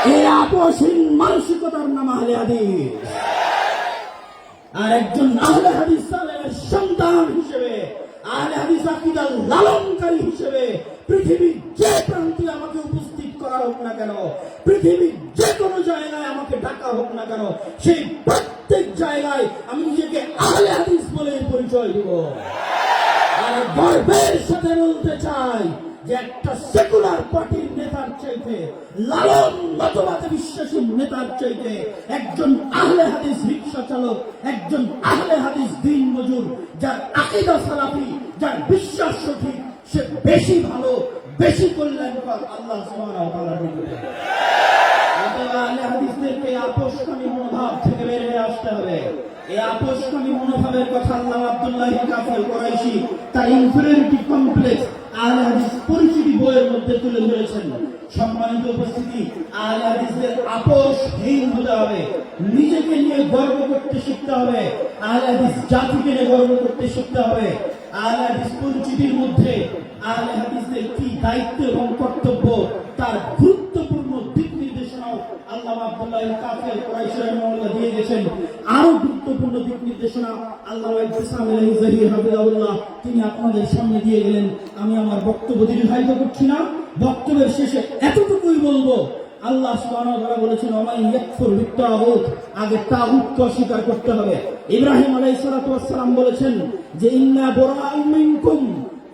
এই আপোষহীন মানসিকতার নাম আহলে হাদিস। আর একজন আহলে হাদিস সালেহের সন্তান হিসেবে, আহলে হাদিস আকীদার লালনকারী হিসেবে পৃথিবীর যে প্রান্তে আমাকে উপস্থিত করা হোক না কেন, পৃথিবীর যে কোনো জায়গায় আমাকে ডাকা হোক না কেন, সেই প্রত্যেক জায়গায় আমি নিজেকে আহলে হাদিস বলে পরিচয় দিব। আর গর্বের সাথে বলতে চাই যে একটা সেকুলার পার্টির নেতার চাইতে, লালন মতবাদে বিশ্বাসী নেতার চাইতে একজন আহলে হাদিস রিকশা চালক, একজন আহলে হাদিস দিন মজুর, যার আকীদা সালাফি, যার বিশ্বাস সঠিক, সে বেশি ভালো, বেশি কল্যাণকর আল্লাহ সুবহানাহু ওয়া তাআলার নিকটে। আহলে হাদিসদেরকে আপোষকামী মনোভাব থেকে বের হয়ে আসতে হবে। এই আপোষকামী মনোভাবের কথা আল্লাহ আব্দুল্লাহ কাফের কুরাইশি তার ইনফেরিয়রিটি কমপ্লেক্স আহলে হাদিস পরিচিতি বইয়ের মধ্যে তুলে ধরেছেন। সম্মানিত উপস্থিতি, আহলে হাদিসদের আপোষহীন হতে হবে, নিজেকে নিয়ে গর্ব করতে শিখতে হবে, আহলে হাদিস জাতিকে নিয়ে গর্ব করতে শিখতে হবে। আহলে হাদিস পরিচিতির মধ্যে আহলে হাদিসদের কি দায়িত্ব এবং কর্তব্য তার গুরুত্বপূর্ণ দিক নির্দেশনাও আল্লাহ আব্দুল্লাহ কাফের কুরাইশি রাহিমাহুল্লাহ দিয়ে গেছেন। আরো গুরুত্বপূর্ণ দিক নির্দেশনা আল্লাহ ইসলাম আলাইহি হাফিজাহুল্লাহ তিনি আপনাদের সামনে দিয়ে গেলেন। আমি আমার বক্তব্য দীর্ঘায়িত করছি না, বক্তব্যের শেষে এতটুকুই বলবো, আল্লাহ সুবহানাহু ওয়া তাআলা বলেছেন ওয়ামান ইয়াকফুর বিত্তাগুত, আগে তাগুতকে অস্বীকার করতে হবে। ইব্রাহিম আলাইহিস সালাতু ওয়াস সালাম বলেছেন যে ইন্না বুরাআউ মিনকুম,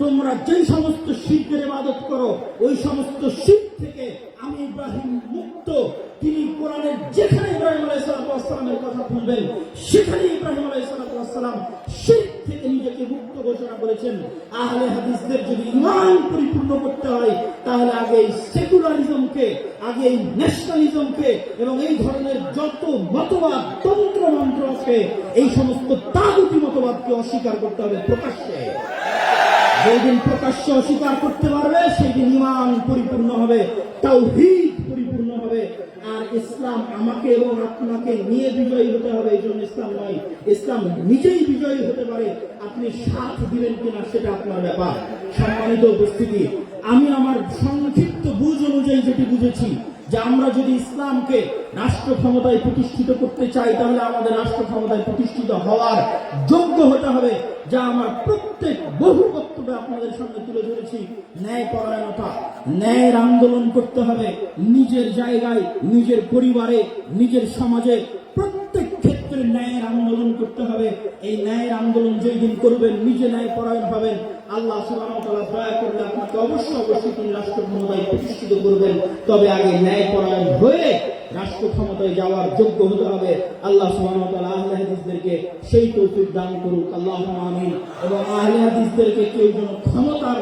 তোমরা যে সমস্ত শিরকের ইবাদত করো ওই সমস্ত শিরক থেকে আমি ইব্রাহিম মুক্ত। তিনি কোরআনের যেখানে ইব্রাহিম আলাইহিস সালাতু ওয়াস সালামের কথা বলবেন সেখানে ইব্রাহিম আলাইহিস সালাতু ওয়াস সালাম শিরক থেকে নিজেকে মুক্ত ঘোষণা করেছেন। আহলে হাদিসদের যদি ঈমান পরিপূর্ণ করতে হয় তাহলে আগে এই সেকুলারিজমকে, আগে এই ন্যাশনালিজমকে এবং এই ধরনের যত মতবাদ, তন্ত্র মন্ত্র আছে এই সমস্ত তাগুতি মতবাদকে অস্বীকার করতে হবে প্রকাশ্যে। যেদিন প্রকাশ্য অস্বীকার করতে পারবে সেদিন ঈমান পরিপূর্ণ হবে, তাওহীদ পরিপূর্ণ হবে। আর ইসলাম আমাকে এবং আপনাকে নিয়ে বিজয়ী হতে হবে, এই জন্য ইসলাম নয়, ইসলাম নিজেই বিজয়ী হতে পারে। আপনি সাথ দিবেন কিনা সেটা আপনার ব্যাপার। সম্মানিত উপস্থিতি, আমি আমার সংক্ষিপ্ত বুঝ অনুযায়ী যেটি বুঝেছি যে আমরা যদি ইসলামকে রাষ্ট্র ক্ষমতায় প্রতিষ্ঠিত করতে চাই তাহলে আমাদের রাষ্ট্র ক্ষমতায় প্রতিষ্ঠিত হওয়ার যোগ্য হতে হবে, যা আমার প্রত্যেক বহু বক্তব্যে আপনাদের সামনে তুলে ধরেছি। ন্যায় পরায়ণতা, ন্যায়ের আন্দোলন করতে হবে নিজের জায়গায়, নিজের পরিবারে, নিজের সমাজে, প্রত্যেক ক্ষেত্রে ন্যায়ের আন্দোলন করতে হবে। এই ন্যায়ের আন্দোলন যেই দিন করবেন নিজে ন্যায় পরায়ণ হবেন, আল্লাহ সুবহানাহু ওয়া তাআলা দয়া করলে আপনাকে অবশ্যই তিনি রাষ্ট্র ক্ষমতায় প্রতিষ্ঠিত করবেন। তবে আগে ন্যায় পরায়ণ হয়ে রাষ্ট্র ক্ষমতায় যাওয়ার যোগ্য হতে হবে। আল্লাহ সুবহানাহু ওয়া তাআলা আহলে হাদিসদেরকে সেই তৌফিক দান করুক, আল্লাহুম্মা আমিন। এবং আহলে হাদিসদেরকে কেউ যেন ক্ষমতার